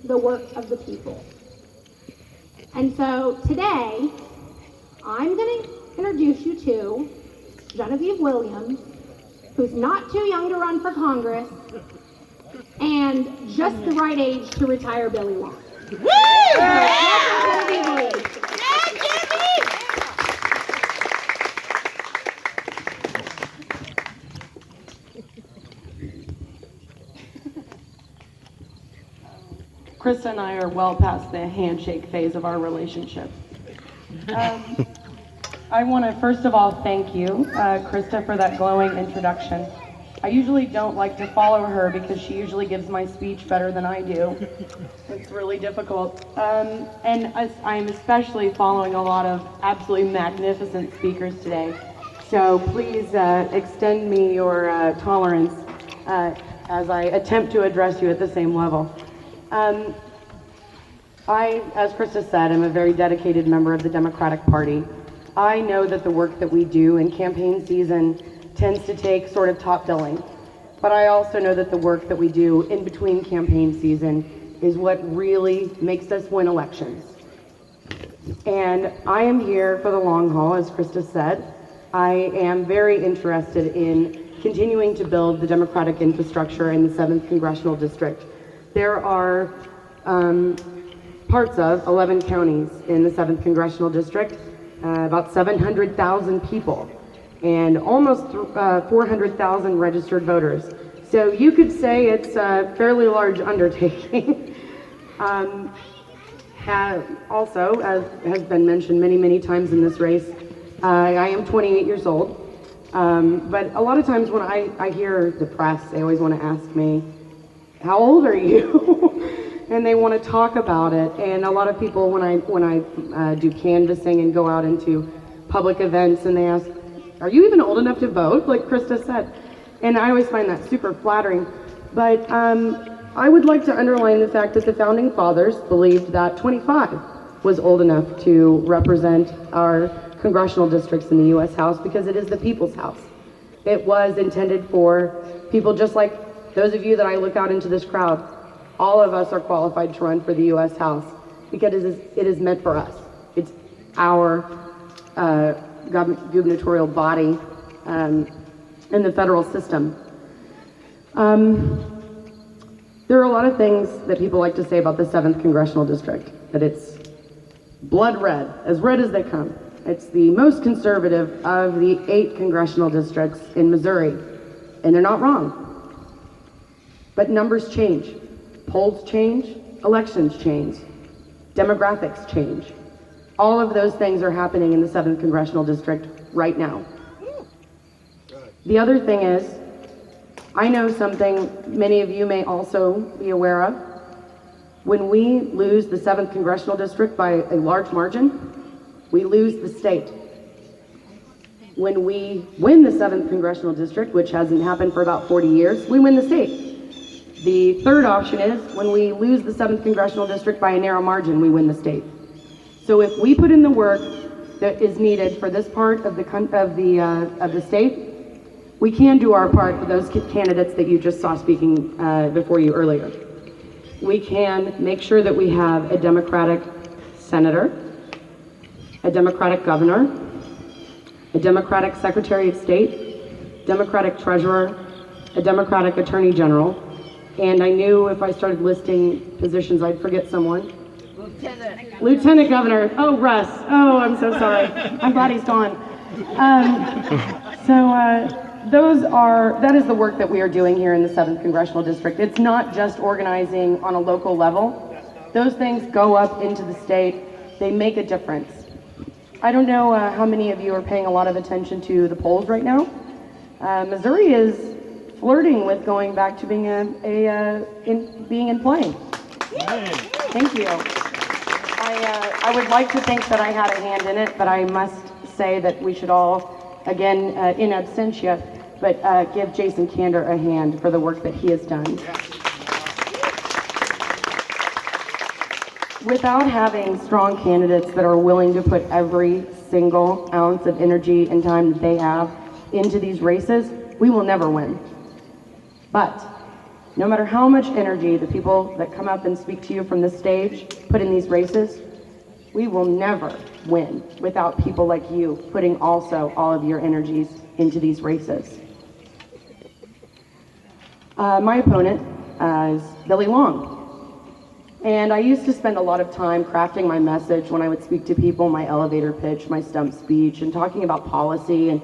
the work of the people. And so today, I'm going to introduce you to Genevieve Williams, who's not too young to run for Congress, and just the right age to retire Billy Long. Woo! Krista and I are well past the handshake phase of our relationship. I want to first of all thank you, Krista, for that glowing introduction. I usually don't like to follow her because she usually gives my speech better than I do. It's really difficult. And I'm especially following a lot of absolutely magnificent speakers today. So please extend me your tolerance as I attempt to address you at the same level. As Krista said, I'm a very dedicated member of the Democratic Party. I know that the work that we do in campaign season tends to take sort of top billing, but I also know that the work that we do in between campaign season is what really makes us win elections. And I am here for the long haul, as Krista said. I am very interested in continuing to build the Democratic infrastructure in the 7th Congressional District. There are parts of 11 counties in the 7th Congressional District, about 700,000 people, and almost 400,000 registered voters. So you could say it's a fairly large undertaking. Also, as has been mentioned many, many times in this race, I am 28 years old. But a lot of times when I hear the press, they always want to ask me, how old are you? And they want to talk about it. And a lot of people, when I do canvassing and go out into public events, and they ask, are you even old enough to vote, like Krista said? And I always find that super flattering. But I would like to underline the fact that the Founding Fathers believed that 25 was old enough to represent our congressional districts in the U.S. House, because it is the people's house. It was intended for people just like those of you that I look out into this crowd. All of us are qualified to run for the U.S. House because it is meant for us. It's our gubernatorial body in the federal system. There are a lot of things that people like to say about the 7th Congressional District, that it's blood red as they come. It's the most conservative of the 8 congressional districts in Missouri, and they're not wrong. But numbers change. Polls change, elections change, demographics change. All of those things are happening in the 7th Congressional District right now. The other thing is, I know something many of you may also be aware of. When we lose the 7th Congressional District by a large margin, we lose the state. When we win the 7th Congressional District, which hasn't happened for about 40 years, we win the state. The third option is when we lose the 7th Congressional District by a narrow margin, we win the state. So if we put in the work that is needed for this part of the state, we can do our part for those candidates that you just saw speaking before you earlier. We can make sure that we have a Democratic senator, a Democratic governor, a Democratic Secretary of State, Democratic treasurer, a Democratic attorney general, and I knew if I started listing positions, I'd forget someone. Lieutenant Governor. Oh, Russ. Oh, I'm so sorry. I'm glad he's gone. That is the work that we are doing here in the 7th Congressional District. It's not just organizing on a local level. Those things go up into the state. They make a difference. I don't know how many of you are paying a lot of attention to the polls right now. Missouri is flirting with going back to being in play. Thank you. I would like to think that I had a hand in it, but I must say that we should all, again, in absentia, but give Jason Kander a hand for the work that he has done. Without having strong candidates that are willing to put every single ounce of energy and time that they have into these races, we will never win. But No matter how much energy the people that come up and speak to you from this stage put in these races, we will never win without people like you putting also all of your energies into these races. My opponent is Billy Long. And I used to spend a lot of time crafting my message when I would speak to people, my elevator pitch, my stump speech, and talking about policy and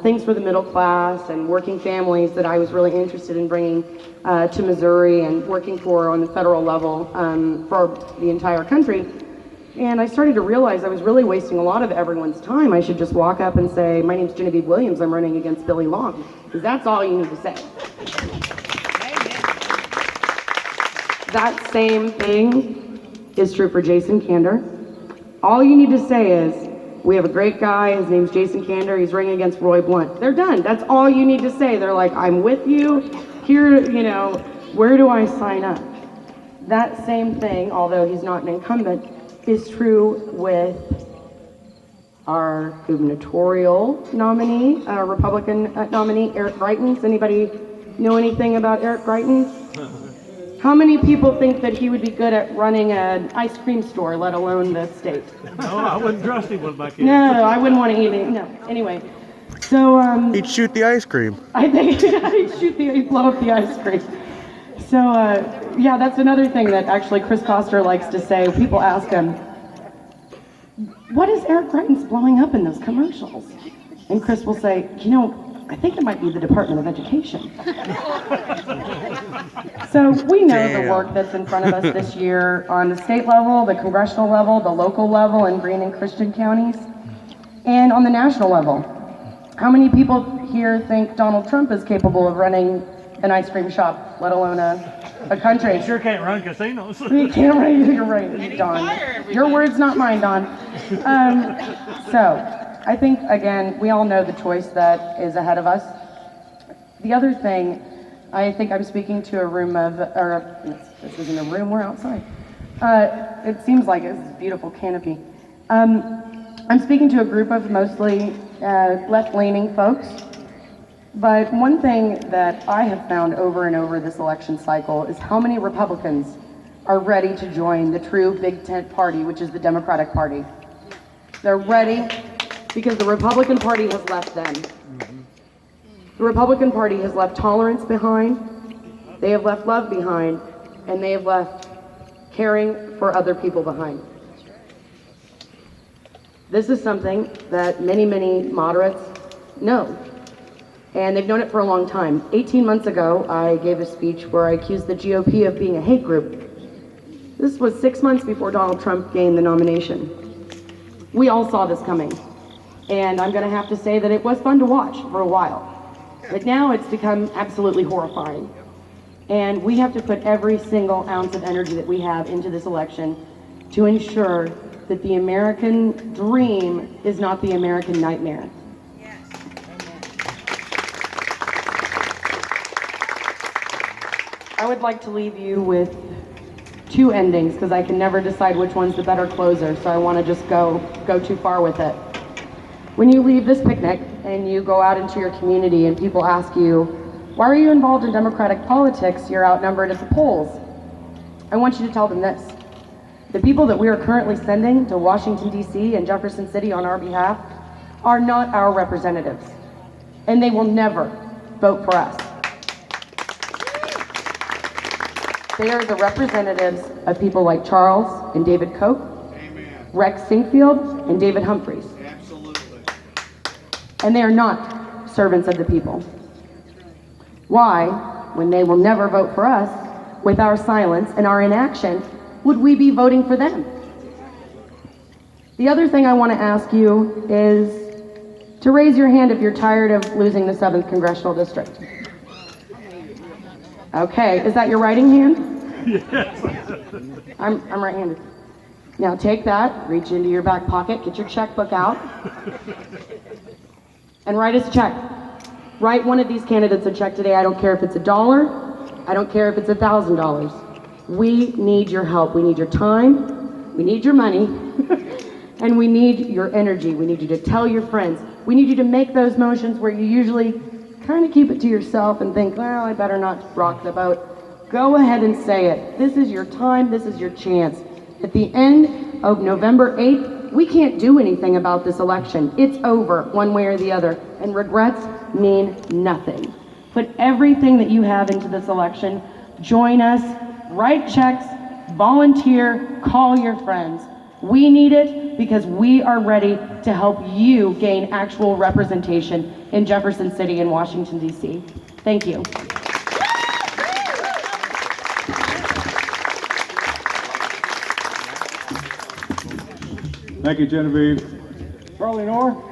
things for the middle class and working families that I was really interested in bringing to Missouri and working for on the federal level for the entire country. And I started to realize I was really wasting a lot of everyone's time. I should just walk up and say, my name's Genevieve Williams, I'm running against Billy Long. Because that's all you need to say. That same thing is true for Jason Kander. All you need to say is, we have a great guy, his name's Jason Kander, he's running against Roy Blunt. They're done. That's all you need to say. They're like, I'm with you, here, where do I sign up? That same thing, although he's not an incumbent, is true with our gubernatorial nominee, Republican nominee, Eric Greitens. Anybody know anything about Eric Greitens? How many people think that he would be good at running an ice cream store, let alone the state? No, I wouldn't trust him with my kids. No, I wouldn't want to eat it. No. Anyway, so He'd shoot the ice cream. I think he'd blow up the ice cream. So yeah, that's another thing that actually Chris Koster likes to say. People ask him, "What is Eric Greitens blowing up in those commercials?" And Chris will say, I think it might be the Department of Education. So we know the work that's in front of us this year on the state level, the congressional level, the local level in Green and Christian counties, and on the national level. How many people here think Donald Trump is capable of running an ice cream shop, let alone a country? He sure can't run casinos. You can't run, you're right, Don. Your words, not mine, Don. So, I think, again, we all know the choice that is ahead of us. The other thing, I think I'm speaking to a room of, this isn't a room, we're outside. It seems like it's a beautiful canopy. I'm speaking to a group of mostly left-leaning folks, but one thing that I have found over and over this election cycle is how many Republicans are ready to join the true big tent party, which is the Democratic Party. They're ready because the Republican Party has left them. The Republican Party has left tolerance behind, they have left love behind, and they have left caring for other people behind. This is something that many, many moderates know, and they've known it for a long time. 18 months ago, I gave a speech where I accused the GOP of being a hate group. This was 6 months before Donald Trump gained the nomination. We all saw this coming. And I'm going to have to say that it was fun to watch for a while. But now it's become absolutely horrifying. And we have to put every single ounce of energy that we have into this election to ensure that the American dream is not the American nightmare. Yes. I would like to leave you with two endings because I can never decide which one's the better closer, so I want to just go too far with it. When you leave this picnic and you go out into your community and people ask you, why are you involved in Democratic politics? You're outnumbered at the polls. I want you to tell them this. The people that we are currently sending to Washington, D.C. and Jefferson City on our behalf are not our representatives, and they will never vote for us. They are the representatives of people like Charles and David Koch, Rex Sinkfield and David Humphreys. And they are not servants of the people. Why, when they will never vote for us, with our silence and our inaction, would we be voting for them? The other thing I want to ask you is to raise your hand if you're tired of losing the 7th Congressional District. Okay, is that your writing hand? Yes. I'm right-handed. Now take that, reach into your back pocket, get your checkbook out, and write us a check. Write one of these candidates a check today. I don't care if it's $1, I don't care if it's $1,000. We need your help. We need your time, we need your money, and we need your energy. We need you to tell your friends. We need you to make those motions where you usually kind of keep it to yourself and think, well, I better not rock the boat, go ahead and say it. This is your time, this is your chance. At the end of November 8th, we can't do anything about this election. It's over, one way or the other, and regrets mean nothing. Put everything that you have into this election. Join us, write checks, volunteer, call your friends. We need it because we are ready to help you gain actual representation in Jefferson City and Washington, D.C. Thank you. Thank you, Genevieve. Charlie Knorr?